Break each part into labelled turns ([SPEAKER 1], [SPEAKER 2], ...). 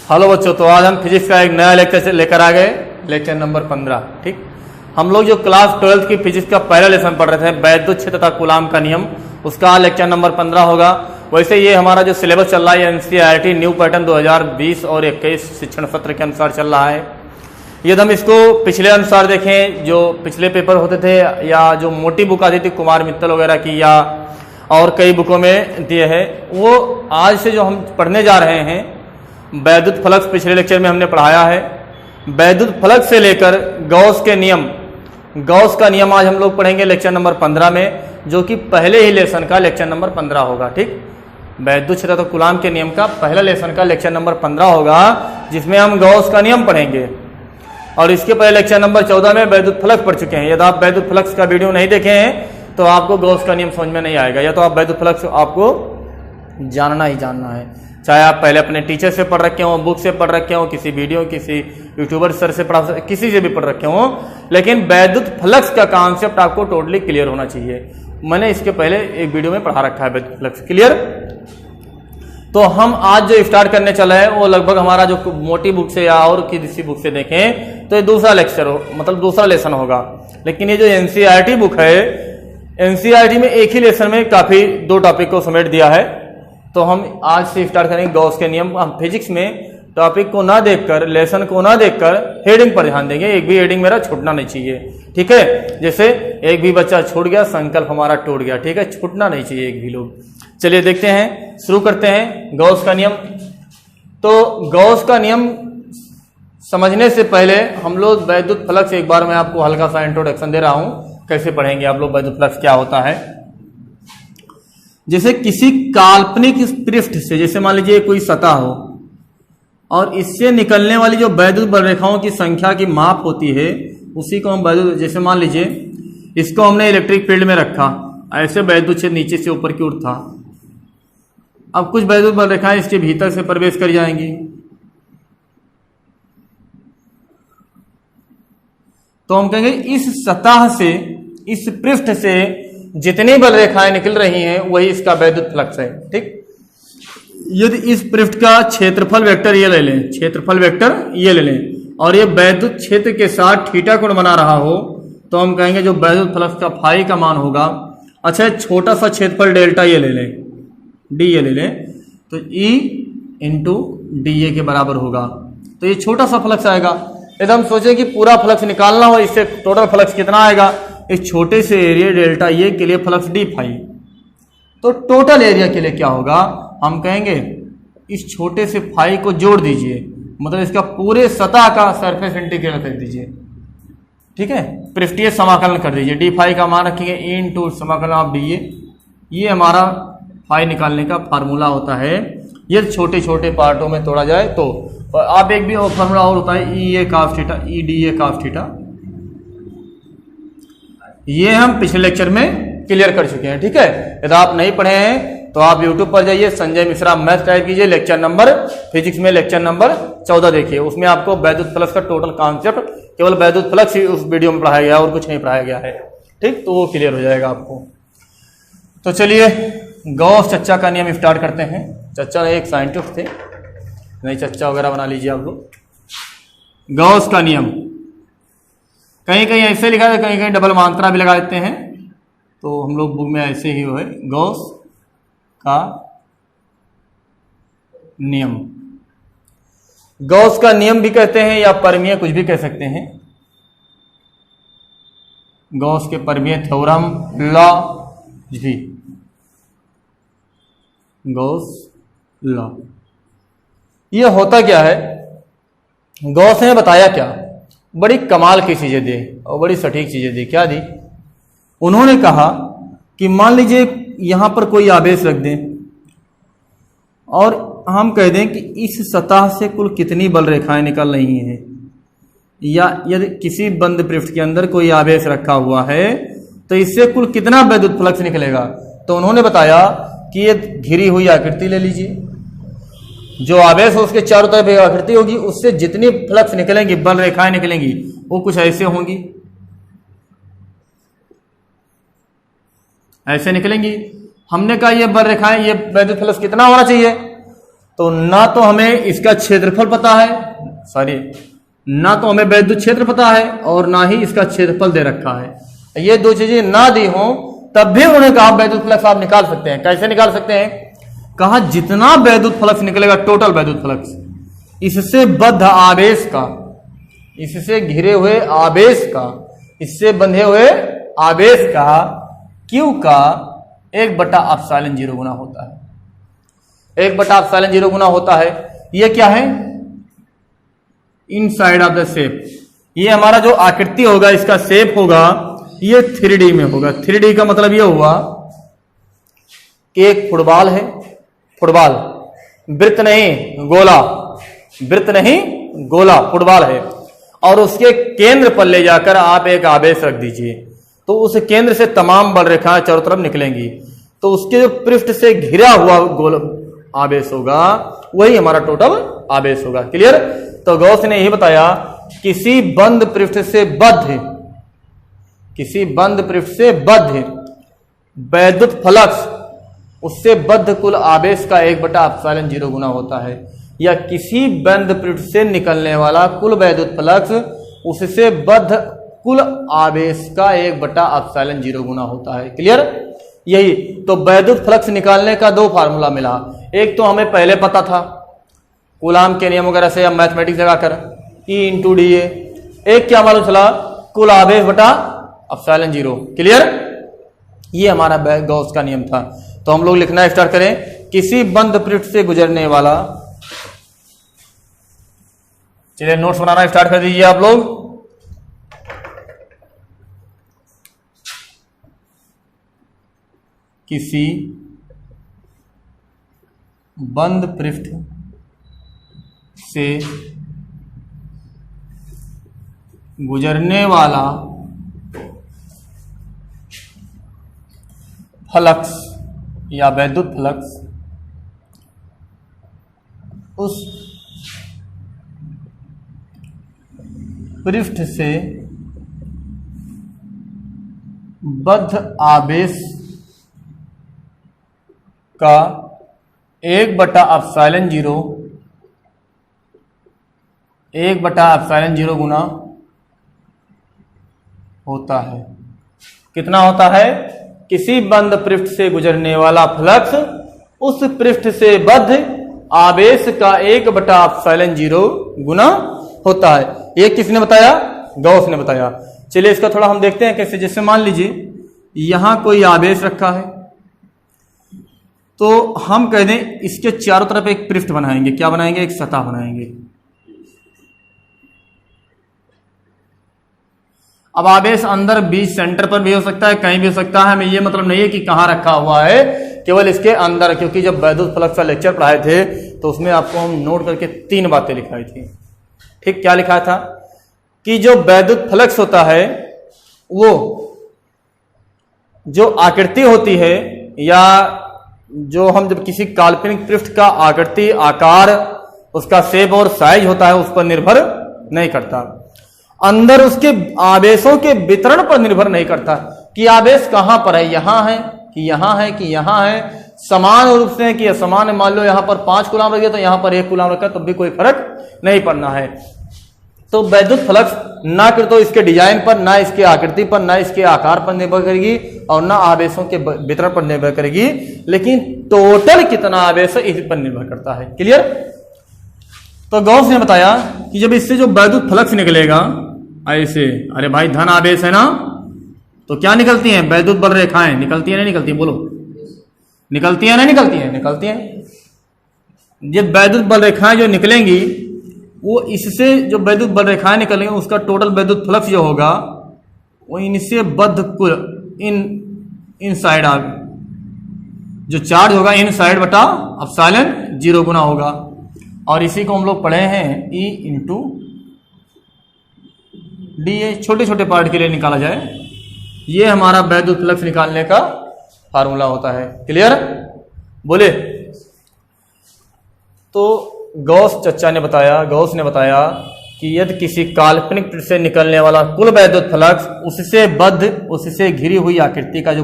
[SPEAKER 1] Hello बच्चों, तो आज हम फिजिक्स का एक नया लेक्चर लेकर आ गए, लेक्चर नंबर 15। ठीक, हम लोग जो क्लास 12 की फिजिक्स का पहला लेसन पढ़ रहे थे, वैद्युत क्षेत्र तथा कूलाम का नियम, उसका लेक्चर नंबर 15 होगा। वैसे ये हमारा जो सिलेबस चल रहा है एनसीईआरटी न्यू पैटर्न 2020 और 21 शिक्षण सत्र के अनुसार चल रहा है। यदि हम इसको पिछले अनुसार देखें, जो पिछले पेपर होते थे या जो मोटी बुक आती थी कुमार मित्तल वगैरह की या और कई बुकों में दिए है, वो आज से जो हम पढ़ने जा रहे हैं वैद्युत फ्लक्स पिछले लेक्चर में हमने पढ़ाया है। वैद्युत फ्लक्स से लेकर गॉस के नियम, गॉस का नियम आज हम लोग पढ़ेंगे लेक्चर नंबर 15 में, जो कि पहले ही लेसन का लेक्चर नंबर 15 होगा। ठीक, वैद्युत क्षेत्र तथा कूलाम के नियम का पहला लेसन का लेक्चर नंबर 15 होगा, जिसमें हम गॉस का नियम पढ़ेंगे। और इसके पहले लेक्चर नंबर 14 में वैद्युत फ्लक्स पढ़ चुके हैं। यदि आप वैद्युत फ्लक्स का वीडियो नहीं देखे हैं तो आपको गॉस का नियम समझ में नहीं आएगा, या तो आप वैद्युत फ्लक्स आपको जानना ही जानना है, चाहे आप पहले अपने टीचर से पढ़ रखे हो, बुक से पढ़ रखे हो, किसी वीडियो किसी यूट्यूबर सर से पढ़ा, किसी से भी पढ़ रखे हो, लेकिन वैद्युत फ्लक्स का कॉन्सेप्ट आपको टोटली क्लियर होना चाहिए। मैंने इसके पहले एक वीडियो में पढ़ा रखा है वैद्युत फ्लक्स, क्लियर। तो हम आज जो स्टार्ट करने चला है वो लगभग हमारा जो मोटी बुक से या और किसी बुक से देखें तो ये दूसरा लेक्चर हो, मतलब दूसरा लेसन होगा। लेकिन ये जो एनसीईआरटी बुक है, एनसीईआरटी में एक ही लेसन में काफी दो टॉपिक को समेट दिया है। तो हम आज से स्टार्ट करेंगे गॉस के नियम। हम फिजिक्स में टॉपिक को ना देखकर, लेसन को ना देखकर हेडिंग पर ध्यान देंगे। एक भी हेडिंग मेरा छूटना नहीं चाहिए, ठीक है। जैसे एक भी बच्चा छूट गया, संकल्प हमारा टूट गया, ठीक है, छूटना नहीं चाहिए एक भी लोग। चलिए देखते हैं, शुरू करते हैं गॉस का नियम। तो गॉस का नियम समझने से पहले हम लोग वैद्युत फ्लक्स, एक बार मैं आपको हल्का सा इंट्रोडक्शन दे रहा हूं, कैसे पढ़ेंगे आप लोग वैद्युत फ्लक्स क्या होता है। जैसे किसी काल्पनिक पृष्ठ से, जैसे मान लीजिए कोई सतह हो और इससे निकलने वाली जो वैद्युत बल रेखाओं की संख्या की माप होती है, उसी को हम वैद्युत, जैसे मान लीजिए इसको हमने इलेक्ट्रिक फील्ड में रखा, ऐसे वैद्युत क्षेत्र नीचे से ऊपर की ओर था। अब कुछ वैद्युत बल रेखाएं इसके भीतर से प्रवेश कर जाएंगी, तो हम कहेंगे इस सतह से, इस पृष्ठ से जितनी बल रेखाएं निकल रही हैं वही इसका वैद्युत फ्लक्स है। ठीक, यदि इस पृष्ठ का क्षेत्रफल वेक्टर ये ले लें, क्षेत्रफल वेक्टर ये ले लें, और ये वैद्युत क्षेत्र के साथ थीटा कोण बना रहा हो, तो हम कहेंगे जो वैद्युत फ्लक्स का फाई का मान होगा, अच्छा छोटा सा क्षेत्रफल डेल्टा ये ले लें, डी ये ले लें, तो ई इंटू डी ए के बराबर होगा। तो ये छोटा सा फ्लक्स आएगा। यदि हम सोचें कि पूरा फ्लक्स निकालना हो, इससे टोटल फ्लक्स कितना आएगा, इस छोटे से एरिया डेल्टा ए के लिए फ्लक्स डी फाई, तो टोटल एरिया के लिए क्या होगा, हम कहेंगे इस छोटे से फाई को जोड़ दीजिए, मतलब इसका पूरे सतह का सरफेस इंटीग्रल कर दीजिए, ठीक है, पृष्ठीय समाकलन कर दीजिए। डी फाई का मान रखेंगे ई इंटू समाकलन ऑफ डी ए, ये हमारा फाई निकालने का फार्मूला होता है। ये छोटे छोटे पार्टों में तोड़ा जाए तो, और आप एक भी फार्मूला और होता है E A cos theta, E D A cos theta, ये हम पिछले लेक्चर में क्लियर कर चुके हैं, ठीक है। यदि आप नहीं पढ़े हैं तो आप YouTube पर जाइए, संजय मिश्रा मैथ टाइप कीजिए, लेक्चर नंबर फिजिक्स में लेक्चर नंबर 14 देखिए, उसमें आपको वैद्युत फ्लक्स का टोटल कॉन्सेप्ट, केवल वैद्युत फ्लक्स ही उस वीडियो में पढ़ाया गया और कुछ नहीं पढ़ाया गया है, ठीक, तो वो क्लियर हो जाएगा आपको। तो चलिए गॉस चच्चा का नियम स्टार्ट करते हैं। चच्चा एक साइंटिस्ट थे, नहीं चच्चा वगैरह बना लीजिए आप लोग। गॉस का नियम कहीं कहीं ऐसे लिखा है, कहीं कहीं डबल मात्रा भी लगा देते हैं, तो हम लोग बुक में ऐसे ही है गॉस का नियम। गॉस का नियम भी कहते हैं या परमीय कुछ भी कह सकते हैं, गॉस के परमीय थ्योरम, लॉ भी, गॉस लॉ। ये होता क्या है, गॉस ने बताया क्या, बड़ी कमाल की चीजें दी और बड़ी सटीक चीजें दी। क्या दी, उन्होंने कहा कि मान लीजिए यहां पर कोई आवेश रख दें और हम कह दें कि इस सतह से कुल कितनी बल रेखाएं निकल रही हैं, या यदि किसी बंद पृष्ठ के अंदर कोई आवेश रखा हुआ है तो इससे कुल कितना वैद्युत फ्लक्स निकलेगा। तो उन्होंने बताया कि ये घिरी हुई आकृति ले लीजिए, जो आवेश हो उसके चारों तरफ एक आकृति होगी, उससे जितनी फ्लक्स निकलेंगी, बल रेखाएं निकलेंगी, वो कुछ ऐसे होंगी, ऐसे निकलेंगी। हमने कहा ये बल रेखाएं, ये वैद्युत फ्लक्स कितना होना चाहिए, तो ना तो हमें इसका क्षेत्रफल पता है, सॉरी, ना तो हमें वैद्युत क्षेत्र पता है और ना ही इसका क्षेत्रफल दे रखा है। ये दो चीजें ना दी हो तब भी उन्होंने कहा वैद्युत फ्लक्स आप निकाल सकते हैं। कैसे निकाल सकते हैं? कहा जितना वैद्युत फ्लक्स निकलेगा, टोटल वैद्युत फ्लक्स, इससे बद्ध आवेश का, इससे घिरे हुए आवेश का, इससे बंधे हुए आवेश का Q का 1/ε0 गुना होता है। 1/ε0 गुना होता है। ये क्या है? Inside of the shape. ये हमारा जो आकृति होगा, इसका शेप होगा, ये 3D में होगा। 3D का मतलब ये हुआ कि एक फुटबॉल है, फुटबॉल, वृत्त नहीं गोला, वृत्त नहीं गोला, फुटबॉल है, और उसके केंद्र पर ले जाकर आप एक आवेश रख दीजिए, तो उस केंद्र से तमाम बल रेखाएं चारों तरफ निकलेंगी, तो उसके जो पृष्ठ से घिरा हुआ गोल आवेश होगा वही हमारा टोटल आवेश होगा। क्लियर? तो गॉस ने यही बताया किसी बंद पृष्ठ से बद्ध, किसी बंद पृष्ठ से बद्ध वैद्युत फ्लक्स उससे बद्ध कुल आवेश का 1/ε0 गुना होता है, या किसी बंद पृष्ठ से निकलने वाला कुल वैद्युत फ्लक्स उससे बद्ध कुल आवेश का 1/ε0 गुना होता है। क्लियर? यही तो वैद्युत फ्लक्स निकालने का दो फार्मूला मिला। एक तो हमें पहले पता था कूलाम के नियम वगैरह से या मैथमेटिक्स लगाकर E × dA। एक क्या मालूम चला? कुल आवेश बटा ε0। क्लियर? ये हमारा गॉस का नियम था। तो हम लोग लिखना स्टार्ट करें, किसी बंद पृष्ठ से गुजरने वाला, चलिए नोट्स बनाना स्टार्ट कर दीजिए आप लोग। किसी बंद पृष्ठ से गुजरने वाला फ्लक्स या वैद्युत फ्लक्स उस पृष्ठ से बद्ध आवेश का 1/ε0 गुना होता है। कितना होता है? किसी बंद पृष्ठ से गुजरने वाला फ्लक्स उस पृष्ठ से बद्ध आवेश का 1/ε0 गुना होता है। ये किसने बताया? गॉस ने बताया। चलिए इसका थोड़ा हम देखते हैं कैसे। जैसे मान लीजिए यहां कोई आवेश रखा है, तो हम कह दें इसके चारों तरफ एक पृष्ठ बनाएंगे। क्या बनाएंगे? एक सतह बनाएंगे। अब आवेश अंदर बीच सेंटर पर भी हो सकता है, कहीं भी हो सकता है। हमें ये मतलब नहीं है कि कहां रखा हुआ है, केवल इसके अंदर। क्योंकि जब वैद्युत फ्लक्स का लेक्चर पढ़ाए थे तो उसमें आपको हम नोट करके 3 बातें लिखाई थी। ठीक, क्या लिखा था? कि जो वैद्युत फ्लक्स होता है वो जो आकृति होती है, या जो हम जब किसी काल्पनिक पृष्ठ का आकृति, आकार, उसका शेप और साइज होता है, उस पर निर्भर नहीं करता। अंदर उसके आवेशों के वितरण पर निर्भर नहीं करता कि आवेश कहां पर है, यहां है कि यहां है कि यहां है, समान रूप से कि असमान। मान लो यहां पर 5 कूलाम रख दिया तो यहां पर 1 कूलाम रखा, तब भी कोई फर्क नहीं पड़ना है। तो वैद्युत फ्लक्स ना कर तो इसके डिजाइन पर, ना इसके आकृति पर, ना इसके आकार पर निर्भर करेगी, और ना आवेशों के वितरण पर निर्भर करेगी, लेकिन टोटल कितना आवेश है इस पर निर्भर करता है। क्लियर? तो गॉस ने बताया कि जब इससे जो वैद्युत फ्लक्स निकलेगा ऐसे, अरे भाई धन आवेश है ना, तो क्या निकलती हैं? वैद्युत बल रेखाएं निकलती है नहीं निकलती है? बोलो, निकलती है नहीं निकलती है? निकलती हैं। जब वैद्युत बल रेखाएं जो निकलेंगी, वो इससे जो वैद्युत बल रेखाएं निकलेंगी, उसका टोटल वैद्युत फ्लक्स जो होगा वो इनसे बद्ध कुल इन साइड आ, जो चार्ज होगा इन साइड बटा ε0 गुना होगा। और इसी को हम लोग पढ़े हैं E × dA। छोटे छोटे पार्ट के लिए निकाला जाए, ये हमारा वैद्युत फ्लक्स निकालने का फार्मूला होता है। क्लियर? बोले। तो गॉस ने बताया कि यदि किसी काल्पनिक पृष्ठ से निकलने वाला कुल वैद्युत फ्लक्स उससे बद्ध, उससे घिरी हुई आकृति का जो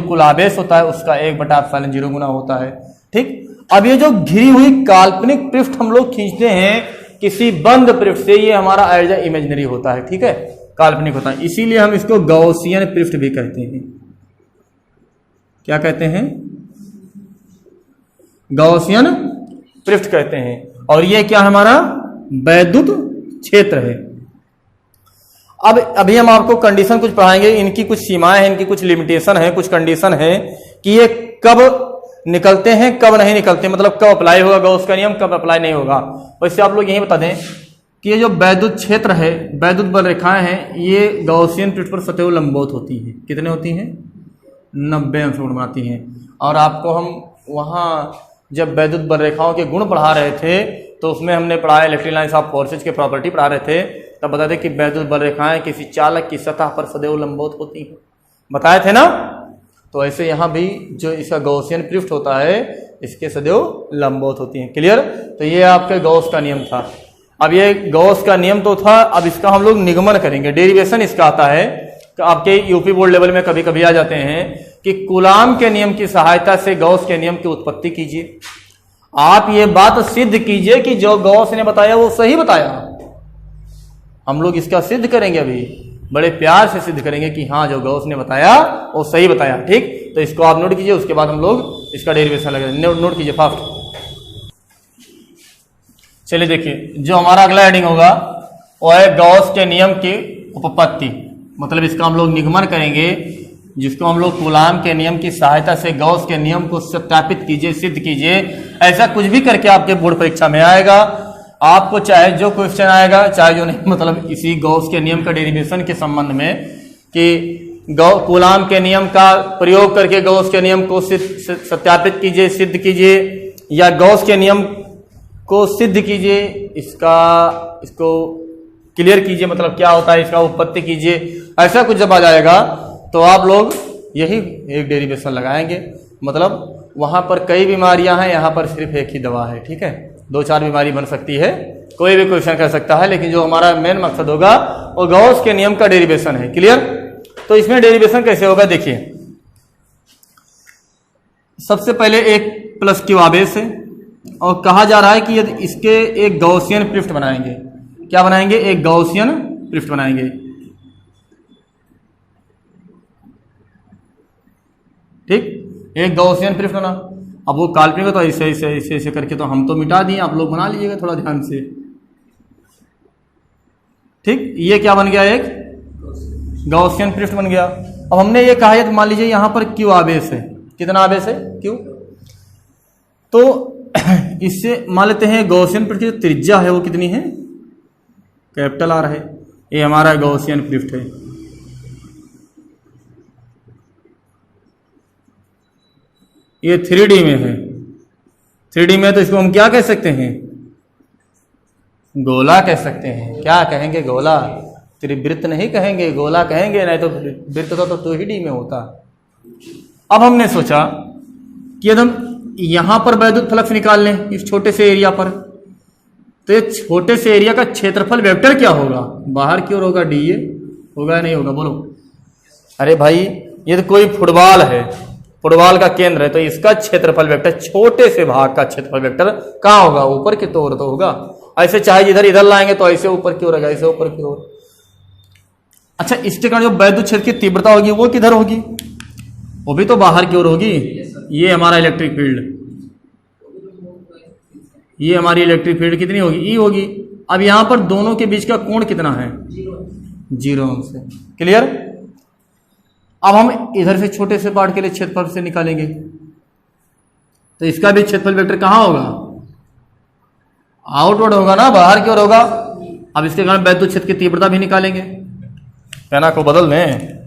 [SPEAKER 1] कुल आवेश होता है उसका 1/ε0 गुना होता है। ठीक, अब ये जो घिरी हुई काल्पनिक पृष्ठ हम लोग खींचते हैं किसी बंद पृष्ठ से, ये हमारा एज ए इमेजिनरी होता है, ठीक है, काल्पनिक होता है, इसीलिए हम इसको गॉसियन पृष्ठ भी कहते हैं। क्या कहते हैं? गॉसियन पृष्ठ कहते हैं। और ये क्या हमारा वैद्युत क्षेत्र है। अब अभी हम आपको कंडीशन कुछ पढ़ाएंगे, इनकी कुछ सीमाएं हैं, इनकी कुछ लिमिटेशन है, कुछ कंडीशन है कि ये कब निकलते हैं कब नहीं निकलते, मतलब कब अप्लाई होगा गॉस का नियम, कब अप्लाई नहीं होगा। वैसे आप लोग यही बता दें कि ये जो वैद्युत क्षेत्र है, वैद्युत बल रेखाएं हैं, ये गॉसियन पृष्ठ पर सदैव लंबवत होती हैं। कितने होती हैं? 90 अंश कोण बनाती हैं। और आपको हम वहाँ जब वैद्युत बल रेखाओं के गुण पढ़ा रहे थे तो उसमें हमने पढ़ाया इलेक्ट्रिक लाइन्स ऑफ फोर्सेज के प्रॉपर्टी पढ़ा रहे थे, तब बताते कि वैद्युत बल रेखाएं किसी चालक की सतह पर सदैव लंबवत होती हैं, बताए थे ना। तो ऐसे यहाँ भी जो इसका गॉसियन पृष्ठ होता है इसके सदैव लंबवत होती हैं। क्लियर? तो ये आपके गॉस का नियम था। अब ये गॉस का नियम तो था, अब इसका हम लोग निगमन करेंगे। डेरिवेशन इसका आता है, तो आपके यूपी बोर्ड लेवल में कभी कभी आ जाते हैं कि कूलाम के नियम की सहायता से गॉस के नियम की उत्पत्ति कीजिए। आप ये बात सिद्ध कीजिए कि जो गॉस ने बताया वो सही बताया। हम लोग इसका सिद्ध करेंगे, अभी बड़े प्यार से सिद्ध करेंगे कि हाँ जो गॉस ने बताया वो सही बताया। ठीक, तो इसको आप नोट कीजिए, उसके बाद हम लोग इसका डेरिवेशन लगेगा। नोट कीजिए फास्ट। चलिए देखिए, जो हमारा अगला हेडिंग होगा वो है गॉस के नियम की उपपत्ति, मतलब इसका हम लोग निगमन करेंगे, जिसको हम लोग कूलाम के नियम की सहायता से गॉस के नियम को सत्यापित कीजिए, सिद्ध कीजिए। ऐसा कुछ भी करके आपके बोर्ड परीक्षा में आएगा, आपको चाहे जो क्वेश्चन आएगा चाहे जो नहीं, मतलब इसी गॉस के नियम का डेरिवेशन के संबंध में कि कूलाम के नियम का प्रयोग करके गॉस के नियम को सत्यापित कीजिए, सिद्ध कीजिए, या गॉस के नियम को सिद्ध कीजिए, इसको क्लियर कीजिए, मतलब क्या होता है इसका उत्पत्ति कीजिए। ऐसा कुछ जब आ जाएगा तो आप लोग यही एक डेरिवेशन लगाएंगे, मतलब वहां पर कई बीमारियां हैं, यहाँ पर सिर्फ एक ही दवा है। ठीक है, 2-4 बीमारी बन सकती है, कोई भी क्वेश्चन कर सकता है, लेकिन जो हमारा मेन मकसद होगा वो गॉस के नियम का डेरिवेशन है। क्लियर? तो इसमें डेरिवेशन कैसे होगा देखिए, सबसे पहले एक प्लस क्यू आवेश है और कहा जा रहा है कि यदि इसके एक गॉसियन पृष्ठ बनाएंगे। क्या बनाएंगे? एक गॉसियन पृष्ठ बनाएंगे। ठीक, एक गॉसियन पृष्ठ बना। अब वो काल्पनिक है तो ऐसे ऐसे ऐसे ऐसे करके तो हम तो मिटा दिए, आप लोग बना लीजिएगा थोड़ा ध्यान से। ठीक, ये क्या बन गया? एक गॉसियन पृष्ठ बन गया। अब हमने ये कहा है, तो मान लीजिए यहां पर क्यू आवेश है। कितना आवेश है? क्यू। तो इससे मान लेते हैं गॉसियन पृष्ठ की जो त्रिज्या है वो कितनी है? कैपिटल आर है। ये हमारा गॉसियन पृष्ठ है। ये 3D में है। 3D में तो इसको हम क्या कह सकते हैं? गोला कह सकते हैं। क्या कहेंगे? गोला। त्रिवृत्त नहीं कहेंगे, गोला कहेंगे, नहीं तो वृत्त तो 2D में होता। अब हमने सोचा कि यदि हम यहां पर वैद्युत फ्लक्स निकाल लें इस छोटे से एरिया पर, तो ये छोटे से एरिया का क्षेत्रफल वेक्टर क्या होगा? बाहर की ओर होगा, डीए होगा या नहीं होगा? बोलो। अरे भाई, ये तो कोई फुटबॉल है, फुटबॉल का केंद्र है, तो इसका क्षेत्रफल वेक्टर छोटे से भाग का क्षेत्रफल वेक्टर कहाँ होगा? ऊपर की ओर तो होगा। ऐसे चाहे इधर इधर लाएंगे तो ऐसे ऊपर की ओर होगा, ऐसे ऊपर की ओर। अच्छा, इसके कारण जो वैद्युत क्षेत्र की तीव्रता होगी वो किधर होगी? वो भी तो बाहर की ओर होगी। ये हमारा इलेक्ट्रिक फील्ड, ये हमारी इलेक्ट्रिक फील्ड कितनी होगी? ई होगी। अब यहां पर दोनों के बीच का कोण कितना है? 0 अंश है। क्लियर? अब हम इधर से छोटे से पार्ट के लिए क्षेत्रफल से निकालेंगे, तो इसका भी क्षेत्रफल वेक्टर कहां होगा? आउटवर्ड होगा ना, बाहर की ओर होगा। अब इसके कारण वैद्युत क्षेत्र की तीव्रता भी निकालेंगे। पेना को बदल दें,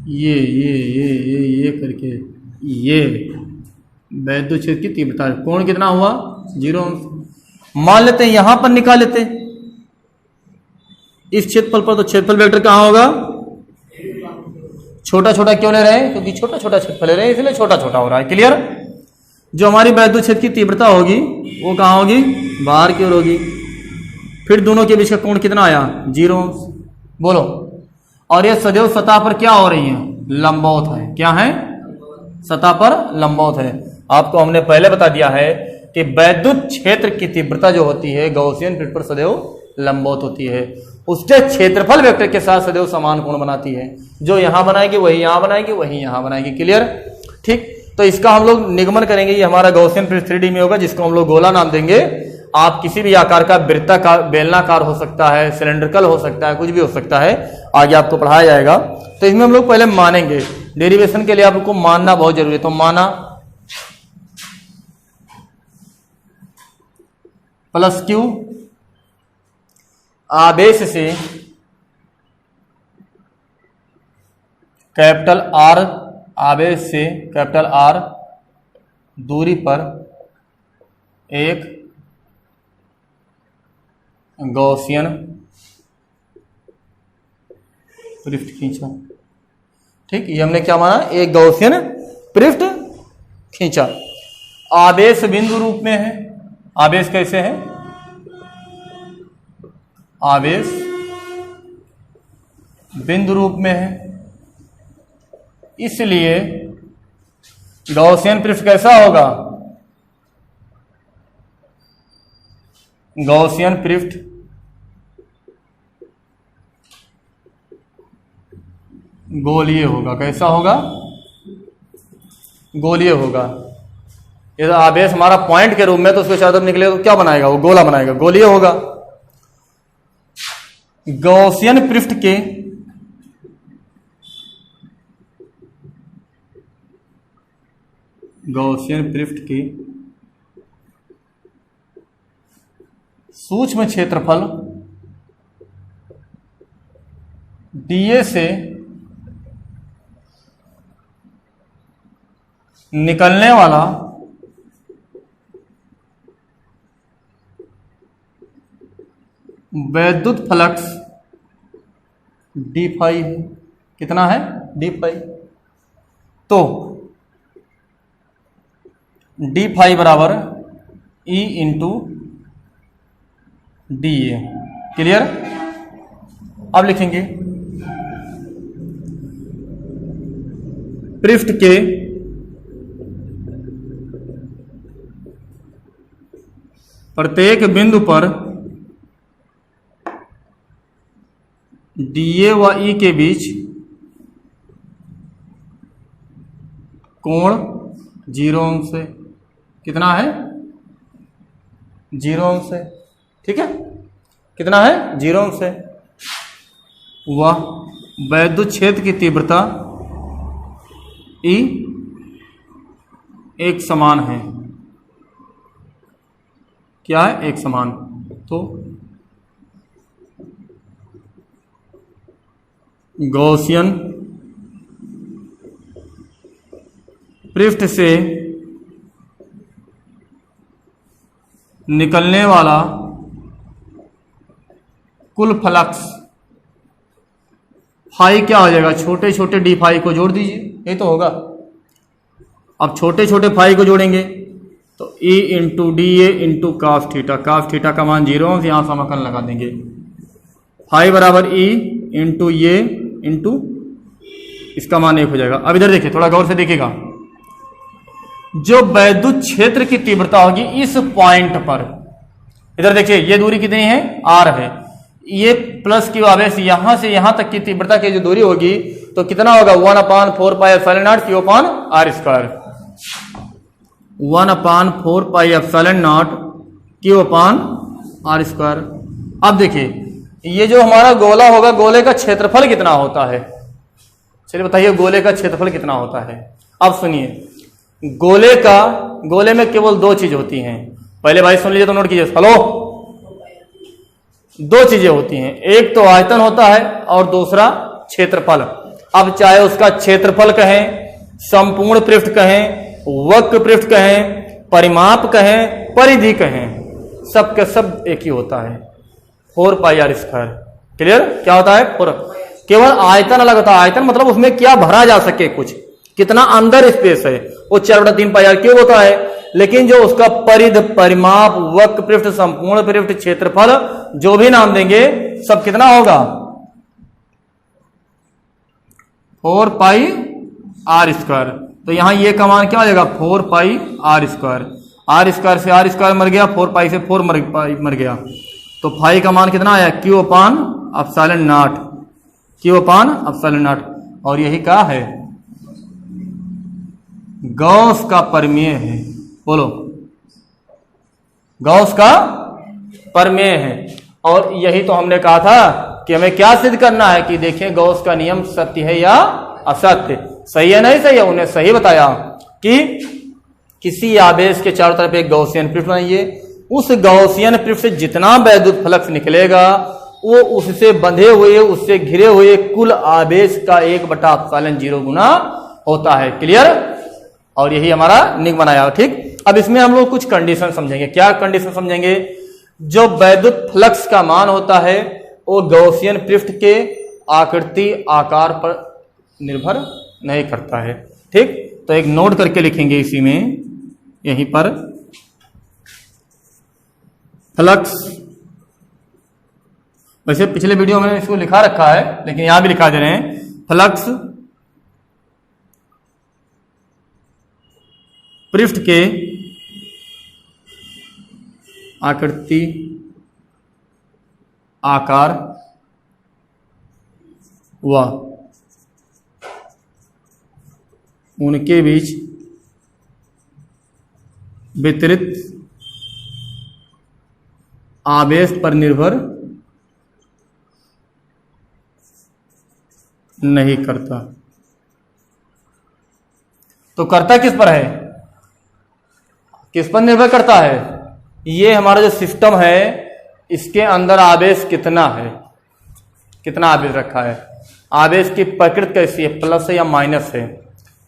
[SPEAKER 1] ये करके ये वैद्युत क्षेत्र की तीव्रता, कोण कितना हुआ? 0 अंश। मान लेते हैं यहां पर निकाल लेते हैं इस क्षेत्रफल पर, तो क्षेत्रफल वेक्टर कहां होगा? छोटा छोटा क्यों ले रहे हैं? क्योंकि छोटा छोटा क्षेत्रफल ले रहे हैं, इसलिए छोटा छोटा हो रहा है। क्लियर? जो हमारी वैद्युत क्षेत्र की तीव्रता होगी वो कहां होगी? बाहर की ओर होगी। फिर दोनों के बीच का कोण कितना आया? 0 अंश। बोलो। और ये सदैव सतह पर क्या हो रही है? लंबवत है। क्या है? सतह पर लंबवत है। आपको हमने पहले बता दिया है कि वैद्युत क्षेत्र की तीव्रता जो होती है गॉसियन पृष्ठ पर सदैव लंबवत होती है, उसके क्षेत्रफल वेक्टर के साथ सदैव समान कोण बनाती है। जो यहां बनाएगी वही यहां बनाएगी, वही यहां बनाएगी। क्लियर? ठीक। तो इसका हम लोग निगमन करेंगे, ये हमारा गॉसियन पृष्ठ 3D में होगा, जिसको हम लोग गोला नाम देंगे। आप किसी भी आकार का वृत्ताकार, बेलनाकार हो सकता है, सिलेंड्रिकल हो सकता है, कुछ भी हो सकता है, आगे आपको पढ़ाया जाएगा। तो इसमें हम लोग पहले मानेंगे, डेरिवेशन के लिए आपको मानना बहुत जरूरी है। तो माना प्लस क्यू आवेश से कैपिटल आर, आवेश से कैपिटल आर दूरी पर एक गॉसियन पृष्ठ खींचा। ठीक, ये हमने क्या माना? एक गॉसियन पृष्ठ खींचा। आवेश बिंदु रूप में है। आवेश कैसे है? आवेश बिंदु रूप में है, इसलिए गॉसियन पृष्ठ कैसा होगा? गॉसियन पृष्ठ गोलीय होगा। कैसा होगा? गोलीय होगा। ये तो आवेश हमारा पॉइंट के रूप में, तो उसके चारों तरफ निकलेगा तो क्या बनाएगा? वो गोला बनाएगा, गोलीय होगा। गॉसियन पृष्ठ के सूक्ष्म क्षेत्रफल डीए से निकलने वाला वैद्युत फ्लक्स डी फाई है। कितना है? D phi. तो डी फाई बराबर E into d A. Clear? अब लिखेंगे पृष्ठ के प्रत्येक बिंदु पर डीए व ई के बीच कोण 0 अंश है। कितना है? 0 अंश है। ठीक है? कितना है? 0 अंश है। वह वैद्युत क्षेत्र की तीव्रता ई एक समान है। क्या है? एक समान। तो गॉसियन पृष्ठ से निकलने वाला कुल फ्लक्स फाई क्या हो जाएगा? छोटे छोटे डी फाई को जोड़ दीजिए, ये तो होगा। अब छोटे छोटे फाई को जोड़ेंगे तो E इंटू डी ए इंटू काफ थीटा। काफ थीटा का मान 0 अंश, यहां समाकलन लगा देंगे। फाई बराबर E इंटू ये इंटू इसका मान 1 हो जाएगा। अब इधर देखिए, थोड़ा गौर से देखिएगा। जो वैद्युत क्षेत्र की तीव्रता होगी इस पॉइंट पर, इधर देखिए ये दूरी कितनी है? R है। ये प्लस क्यू आवेश यहां से यहां तक की तीव्रता की जो दूरी होगी तो कितना होगा? 1/4 pi epsilon naught Q upon R square. 1/4 pi epsilon naught Q upon R square. अब देखिए ये जो हमारा गोला होगा, गोले का क्षेत्रफल कितना होता है? चलिए बताइए, गोले का क्षेत्रफल कितना होता है? अब सुनिए, गोले में केवल 2 चीज होती हैं। पहले भाई सुन लीजिए तो नोट कीजिए। हेलो, 2 चीजें होती हैं, एक तो आयतन होता है और दूसरा क्षेत्रफल। अब चाहे उसका क्षेत्रफल कहें, संपूर्ण पृष्ठ कहें, वक्र पृष्ठ कहें, परिमाप कहें, परिधि कहें, सब का सब एक ही होता है, 4 पाई आर स्क्वायर। क्लियर? क्या होता है? 4। केवल आयतन अलग होता है। आयतन मतलब उसमें क्या भरा जा सके, कुछ कितना अंदर स्पेस है, वो 4/3 पाई आर क्यूब होता है। लेकिन जो उसका परिध, परिमाप, वक्र पृष्ठ, संपूर्ण पृष्ठ, क्षेत्रफल, जो भी नाम देंगे, सब कितना होगा? 4 पाई आर स्क्वायर। तो यहाँ ये का मान क्या हो जाएगा 4 पाई आर स्क्वायर, आर स्क्वायर से आर स्क्वायर मर गया, 4 पाई से 4 मर गया, तो फाई का मान कितना आया Q upon epsilon naught, Q upon epsilon not. और यही क्या है गॉस का प्रमेय है, बोलो गॉस का प्रमेय है। और यही तो हमने कहा था कि हमें क्या सिद्ध करना है कि देखिए गॉस का नियम सत्य है या असत्य, सही है नहीं सही है। उन्हें सही बताया कि किसी आवेश के चारों तरफ एक गॉसियन पृष्ठ बनाइए, उस गॉसियन पृष्ठ से जितना वैद्युत फ्लक्स निकलेगा वो उससे बंधे हुए उससे घिरे हुए कुल आवेश का 1/ε0 गुना होता है। क्लियर? और यही हमारा नियम बनाया। ठीक, अब इसमें हम लोग कुछ कंडीशन समझेंगे। क्या कंडीशन समझेंगे? जो वैद्युत फ्लक्स का मान होता है वो गॉसियन पृष्ठ के आकृति आकार पर निर्भर नहीं करता है। ठीक, तो एक नोट करके लिखेंगे इसी में, यहीं पर फ्लक्स, वैसे पिछले वीडियो में इसको लिखा रखा है लेकिन यहां भी लिखा दे रहे हैं, फ्लक्स पृष्ठ के आकृति आकार व उनके बीच वितरित आवेश पर निर्भर नहीं करता। तो करता किस पर है? किस पर निर्भर करता है? ये हमारा जो सिस्टम है इसके अंदर आवेश कितना है, कितना आवेश रखा है, आवेश की प्रकृति कैसी है, प्लस है या माइनस है,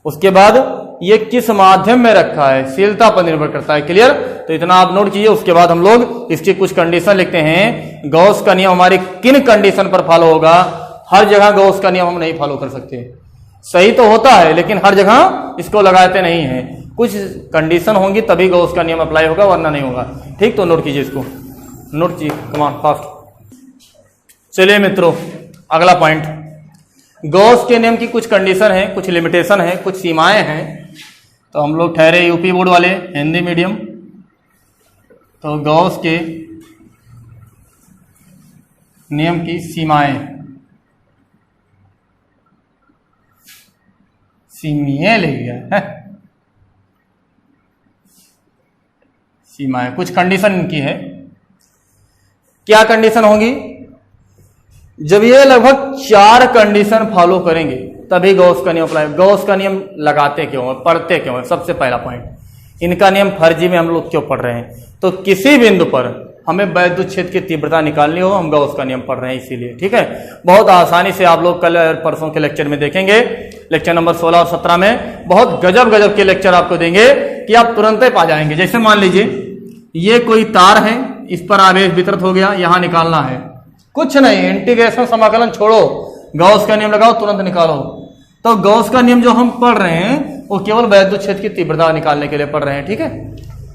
[SPEAKER 1] उसके बाद ये किस माध्यम में रखा है, शीलता पर निर्भर करता है। क्लियर? तो इतना आप नोट कीजिए। उसके बाद हम लोग इसकी कुछ कंडीशन लिखते हैं। गॉस का नियम हमारी किन कंडीशन पर फॉलो होगा? हर जगह गॉस का नियम हम नहीं फॉलो कर सकते, सही तो होता है लेकिन हर जगह इसको लगाते नहीं हैं, कुछ कंडीशन होंगी तभी गॉस का नियम अप्लाई होगा वरना नहीं होगा। ठीक, तो नोट कीजिए इसको, नोट कीजिए, कमान फास्ट। चलिए मित्रों, अगला पॉइंट, गॉस के नियम की कुछ कंडीशन है, कुछ लिमिटेशन है, कुछ सीमाएं हैं। तो हम लोग ठहरे यूपी बोर्ड वाले, हिंदी मीडियम, तो गॉस के नियम की सीमाएं, सीमाएं ले लिया है, सीमाएं, कुछ कंडीशन इनकी है। क्या कंडीशन होगी? जब ये लगभग 4 कंडीशन फॉलो करेंगे तभी गॉस का नियम अप्लाई। गॉस का नियम लगाते क्यों है, पढ़ते क्यों है? सबसे पहला पॉइंट, इनका नियम फर्जी में हम लोग क्यों पढ़ रहे हैं? तो किसी बिंदु पर हमें वैद्युत क्षेत्र की तीव्रता निकालनी हो, हम गॉस का नियम पढ़ रहे हैं इसीलिए। ठीक है, बहुत आसानी से आप लोग कल परसों के लेक्चर में देखेंगे, लेक्चर नंबर 16 और 17 में बहुत गजब गजब के लेक्चर आपको देंगे कि आप तुरंत ही पा जाएंगे। जैसे मान लीजिए ये कोई तार है, इस पर आवेश वितरित हो गया, यहां निकालना है, कुछ नहीं, इंटीग्रेशन समाकलन छोड़ो, गॉस का नियम लगाओ, तुरंत निकालो। तो गॉस का नियम जो हम पढ़ रहे हैं वो केवल वैद्युत क्षेत्र की तीव्रता निकालने के लिए पढ़ रहे हैं। ठीक है,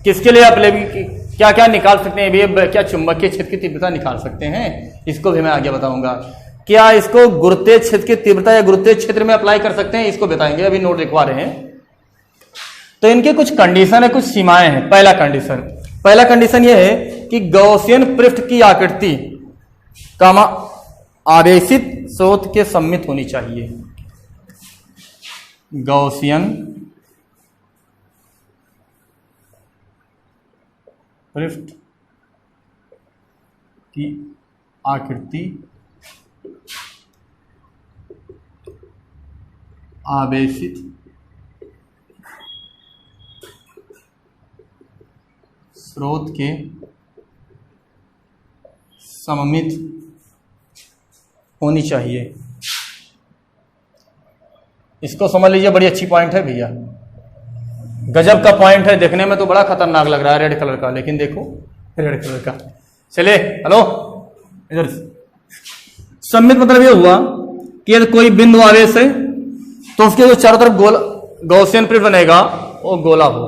[SPEAKER 1] किसके लिए आप क्या क्या निकाल सकते हैं? भी क्या चुंबकीय क्षेत्र की तीव्रता निकाल सकते हैं? इसको भी मैं आगे बताऊंगा। क्या इसको गुरुत्वीय क्षेत्र की तीव्रता या गुरुत्वीय क्षेत्र में अप्लाई कर सकते हैं? इसको बताएंगे, अभी नोट लिखवा रहे हैं। तो इनके कुछ कंडीशन है, कुछ सीमाएं हैं। पहला कंडीशन यह है कि गॉसियन पृष्ठ की आकृति कामा आवेशित स्रोत के सम्मित होनी चाहिए। गॉसियन पृष्ठ की आकृति आवेशित स्रोत के सममित होनी चाहिए। इसको समझ लीजिए, बड़ी अच्छी पॉइंट है भैया, गजब का पॉइंट है। देखने में तो बड़ा खतरनाक लग रहा है रेड कलर का, लेकिन देखो रेड कलर का। चलिए, हेलो, इधर सम्मित मतलब ये हुआ कि यदि कोई बिंदु आवेश है तो उसके जो चारों तरफ गॉसियन पृष्ठ बनेगा वो गोला हो,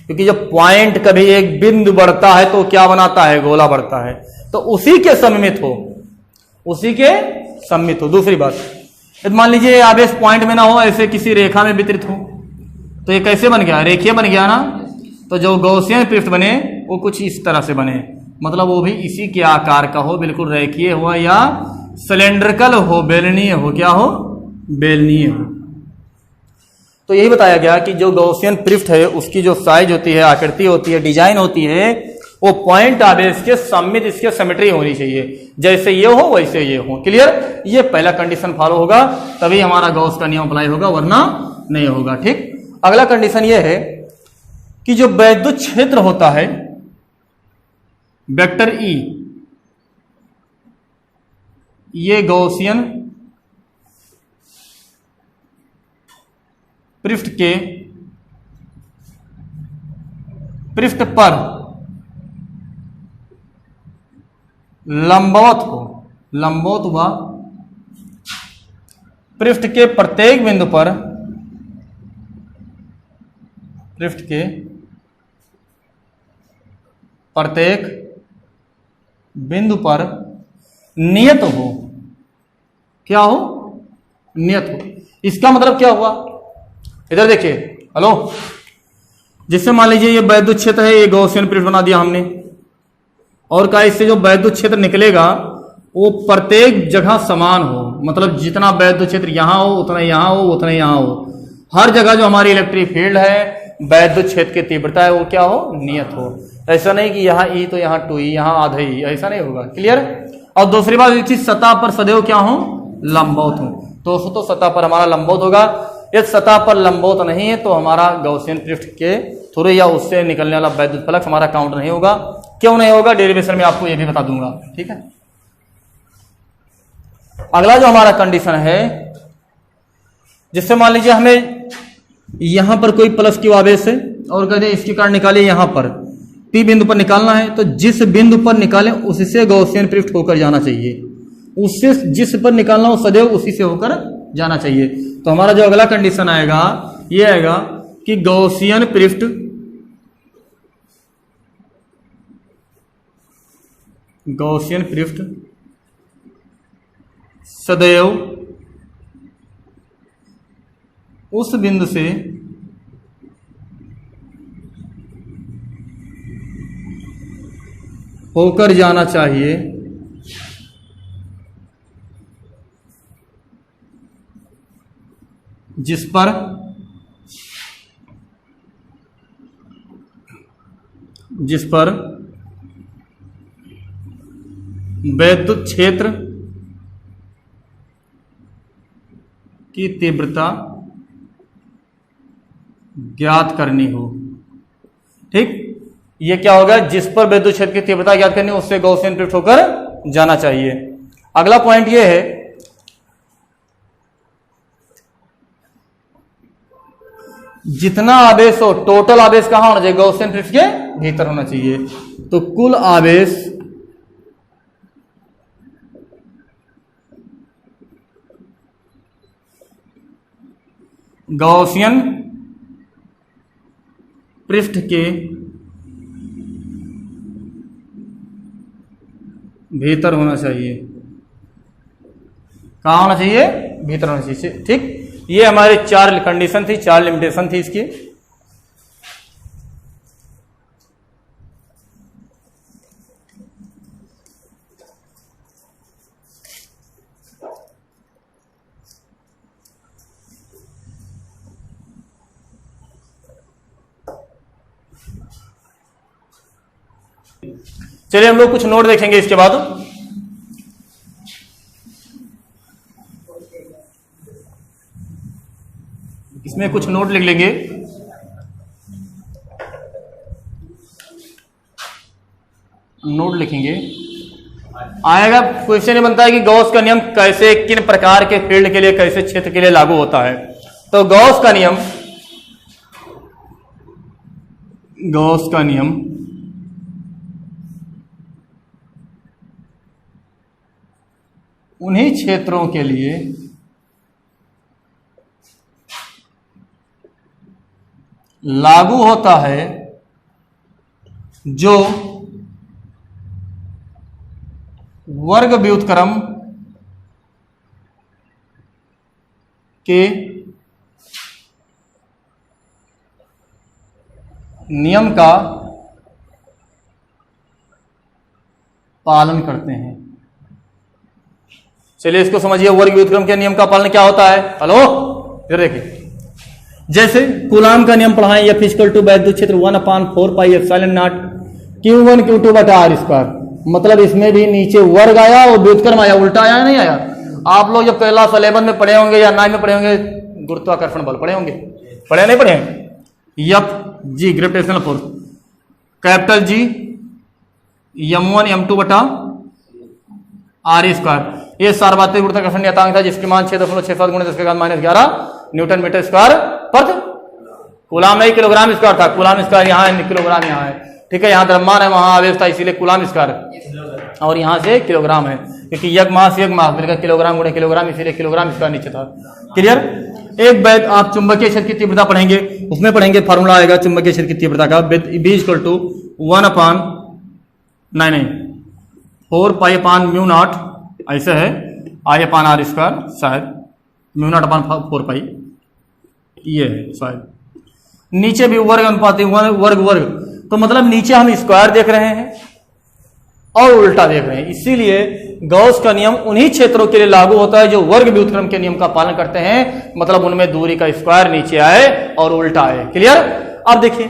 [SPEAKER 1] क्योंकि जब पॉइंट कभी एक बिंदु बढ़ता है तो क्या बनाता है? गोला बढ़ता है। तो उसी के सममित हो, उसी के सम्मित हो। दूसरी बात, यदि मान लीजिए आवेश पॉइंट में ना हो, ऐसे किसी रेखा में वितरित हो, तो ये कैसे बन गया, रेखीय बन गया ना। तो जो गॉसियन पृष्ठ बने वो कुछ इस तरह से बने, मतलब वो भी इसी के आकार का हो, बिल्कुल रेखीय हो या सिलेंड्रिकल हो, बेलनीय हो, क्या हो, बेलनीय हो। तो यही बताया गया कि जो गॉसियन पृष्ठ है उसकी जो साइज होती है, आकृति होती है, डिजाइन होती है, वो पॉइंट आवेश के सममित इसके सिमेट्री होनी चाहिए, जैसे ये हो वैसे ये हो। क्लियर, ये पहला कंडीशन फॉलो होगा तभी हमारा गॉस का नियम अप्लाई होगा, वरना नहीं होगा। ठीक, अगला कंडीशन ये है कि जो वैद्युत क्षेत्र होता है वेक्टर ई, ये गॉसियन पृष्ठ के पृष्ठ पर लंबवत हो, लंबवत हुआ पृष्ठ के प्रत्येक बिंदु पर, पृष्ठ के प्रत्येक बिंदु पर नियत हो, क्या हो, नियत हो। इसका मतलब क्या हुआ, इधर देखिए, हेलो, जिससे मान लीजिए ये वैद्युत क्षेत्र है, ये गॉसियन पृष्ठ बना दिया हमने, और का इससे जो वैद्युत क्षेत्र निकलेगा वो प्रत्येक जगह समान हो, मतलब जितना वैद्युत क्षेत्र यहां हो उतना यहां हो, उतना यहां हो, हर जगह जो हमारी इलेक्ट्रिक फील्ड है, वैद्युत क्षेत्र की तीव्रता है, वो क्या हो, नियत हो। ऐसा नहीं कि यहाँ ई तो यहाँ 2E, यहाँ आधा ई, ऐसा नहीं होगा। क्लियर। और दूसरी बात ये चीज सतह पर सदैव क्या हो, लंबवत हो। तो सतह पर हमारा लंबवत होगा। यदि सतह पर लंबवत नहीं है तो हमारा गॉसियन पृष्ठ के थ्रू या उससे निकलने वाला वैद्युत फ्लक्स हमारा काउंट नहीं होगा। क्यों नहीं होगा, डेरिवेशन में आपको ये भी बता दूंगा। ठीक है। अगला जो हमारा कंडीशन है, जिससे मान लीजिए हमें यहां पर कोई प्लस क्यू आवेश है और कहते हैं इसके कारण निकालिए, यहां पर पी बिंदु पर निकालना है, तो जिस बिंदु पर निकालें उससे गॉसियन पृष्ठ होकर जाना चाहिए, उससे जिस पर निकालना हो सदैव उसी से होकर जाना चाहिए। तो हमारा जो अगला कंडीशन आएगा ये आएगा कि गॉसियन पृष्ठ सदैव उस बिंदु से होकर जाना चाहिए जिस पर वैद्युत क्षेत्र की तीव्रता ज्ञात करनी हो। ठीक, ये क्या होगा, जिस पर वैद्युत क्षेत्र की तीव्रता ज्ञात करनी हो उससे गॉसियन पृष्ठ होकर जाना चाहिए। अगला पॉइंट ये है, जितना आवेश हो, टोटल आवेश कहां होना चाहिए, गॉसियन पृष्ठ के भीतर होना चाहिए। तो कुल आवेश गॉसियन पृष्ठ के भीतर होना चाहिए। कहां होना चाहिए, भीतर होना चाहिए। ठीक, ये हमारी 4 कंडीशन थी, 4 लिमिटेशन थी इसकी। चलिए हम लोग कुछ नोट देखेंगे इसके बाद। इसमें कुछ नोट लिख लेंगे। नोट लिखेंगे, आएगा क्वेश्चन ये बनता है कि गॉस का नियम कैसे, किन प्रकार के फील्ड के लिए, कैसे क्षेत्र के लिए लागू होता है। तो गॉस का नियम उन्हीं क्षेत्रों के लिए लागू होता है जो वर्ग व्युत्क्रम के नियम का पालन करते हैं। चलिए इसको समझिए, वर्ग व्युत्क्रम के नियम का पालन क्या होता है। हेलो, इधर देखिए, जैसे कूलाम का नियम पढ़ाएं, F इक्वल टू वैद्युत क्षेत्र 1/4 pi epsilon not Q1 Q2 बटा R स्क्वायर। मतलब इसमें भी नीचे वर्ग आया और व्युत्क्रम आया, उल्टा आया नहीं आया। आप लोग जब क्लास 11 में पढ़े होंगे या 9 में पढ़े होंगे, गुरुत्वाकर्षण बल पढ़े होंगे, पढ़े नहीं पढ़े? F G gravitational force, capital G M1 M2 बटा R स्क्वायर। ये सार्वत्रिक गुरुत्वाकर्षण नियतांक था जिसके मान 6.67 × 10⁻11 न्यूटन मीटर स्क्वायर पर कूलाम नहीं किलोग्राम स्क्वायर था। कूलाम स्क्वायर यहाँ है, किलोग्राम यहाँ है, ठीक है। यहाँ द्रव्यमान है, वहां आवेश था, इसीलिए कूलाम स्क्वायर, और यहाँ से किलोग्राम है, क्योंकि यज्ञ मास मिलकर किलोग्राम गुणे किलोग्राम, इसीलिए किलोग्राम स्क्वायर नीचे था। क्लियर। एक बैग आप चुंबकीय क्षेत्र की तीव्रता पढ़ेंगे, उसमें पढ़ेंगे फॉर्मूला आएगा चुंबकीय क्षेत्र की तीव्रता का, B equal to 4 pi upon mu naught, ऐसे है I अपान R स्क्वायर, शायद म्यू नॉट अपान 4 पाई, ये है शायद। नीचे भी वर्ग अनुपात वर्ग वर्ग, तो मतलब नीचे हम स्क्वायर देख रहे हैं और उल्टा देख रहे हैं। इसीलिए गॉस का नियम उन्हीं क्षेत्रों के लिए लागू होता है जो वर्ग व्युत्क्रम के नियम का पालन करते हैं, मतलब उनमें दूरी का स्क्वायर नीचे आए और उल्टा आए। क्लियर। अब देखिए,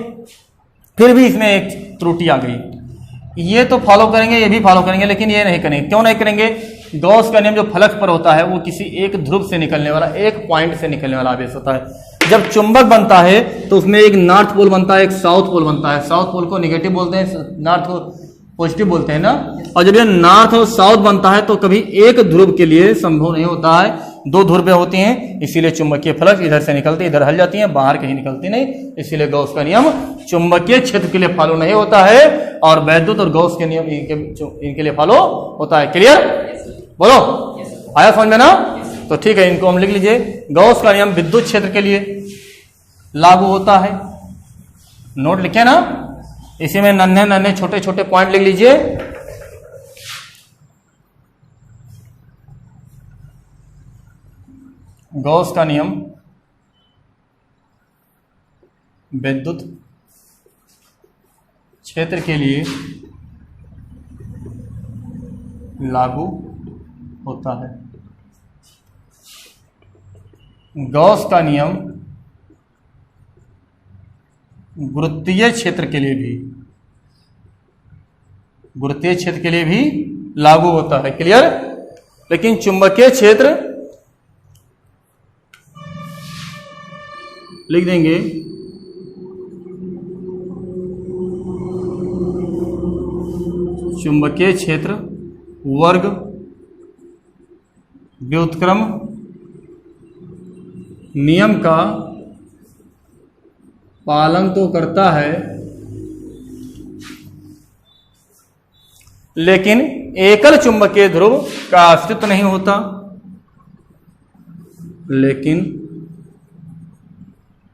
[SPEAKER 1] फिर भी इसमें एक त्रुटि आ गई। ये तो फॉलो करेंगे, ये भी फॉलो करेंगे, लेकिन ये नहीं करेंगे। क्यों नहीं करेंगे? गॉस का नियम जो फलक पर होता है वो किसी एक ध्रुव से निकलने वाला, एक पॉइंट से निकलने वाला आवेश होता है। जब चुंबक बनता है तो उसमें एक नॉर्थ पोल बनता है, एक साउथ पोल बनता है। साउथ पोल को नेगेटिव बोलते हैं, नॉर्थ को पॉजिटिव बोलते हैं ना। और जब ये नॉर्थ और साउथ बनता है तो कभी एक ध्रुव के लिए संभव नहीं होता है, दो ध्रुवें होती हैं, इसीलिए चुंबकीय फलक इधर से निकलती है, इधर हल जाती हैं, बाहर कहीं निकलती नहीं। इसीलिए गॉस का नियम चुंबकीय क्षेत्र के लिए फॉलो नहीं होता है, और वैद्युत और गॉस के नियम इनके लिए फॉलो होता है। क्लियर। बोलो, आया समझ में ना? तो ठीक है, इनको हम लिख लीजिए। गॉस का नियम विद्युत क्षेत्र के लिए लागू होता है। नोट लिखे ना, इसी में नन्हे नन्हे छोटे छोटे पॉइंट लिख लीजिए। गॉस का नियम विद्युत क्षेत्र के लिए लागू होता है। गॉस का नियम गुरुत्वीय क्षेत्र के लिए भी, गुरुत्वीय क्षेत्र के लिए भी लागू होता है। क्लियर। लेकिन चुंबकीय क्षेत्र लिख देंगे चुंबकीय क्षेत्र वर्ग व्युत्क्रम नियम का पालन तो करता है, लेकिन एकल चुंबकीय ध्रुव का अस्तित्व नहीं होता। लेकिन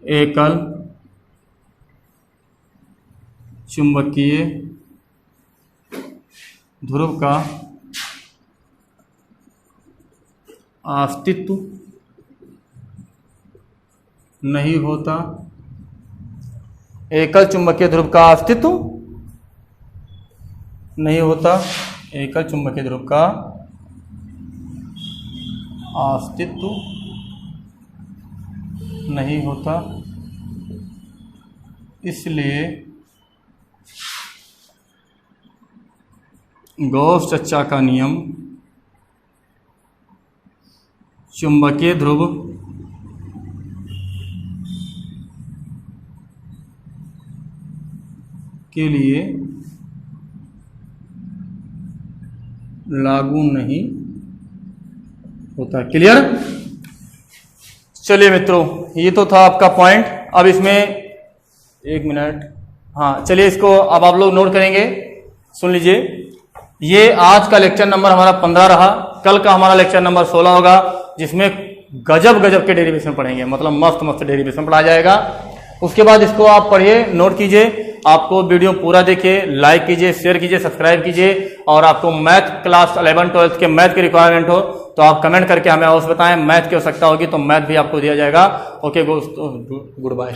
[SPEAKER 1] एकल चुंबकीय ध्रुव का अस्तित्व नहीं होता। एकल चुंबकीय ध्रुव का अस्तित्व नहीं होता। एकल चुंबकीय ध्रुव का अस्तित्व नहीं होता, इसलिए गॉस-चच्चा का नियम चुंबकीय ध्रुव के लिए लागू नहीं होता। क्लियर। चलिए मित्रों, ये तो था आपका पॉइंट। अब इसमें एक मिनट, हाँ चलिए इसको अब आप लोग नोट करेंगे, सुन लीजिए। ये आज का लेक्चर नंबर हमारा 15 रहा। कल का हमारा लेक्चर नंबर 16 होगा, जिसमें गजब गजब के डेरिवेशन पढ़ेंगे, मतलब मस्त मस्त डेरिवेशन पढ़ा जाएगा। उसके बाद इसको आप पढ़िए, नोट कीजिए। आपको वीडियो पूरा देखिए, लाइक कीजिए, शेयर कीजिए, सब्सक्राइब कीजिए। और आपको मैथ क्लास 11 12 के मैथ की रिक्वायरमेंट हो तो आप कमेंट करके हमें अवश्य बताएं। मैथ की आवश्यकता होगी तो मैथ भी आपको दिया जाएगा। ओके दोस्तों, गुड बाय।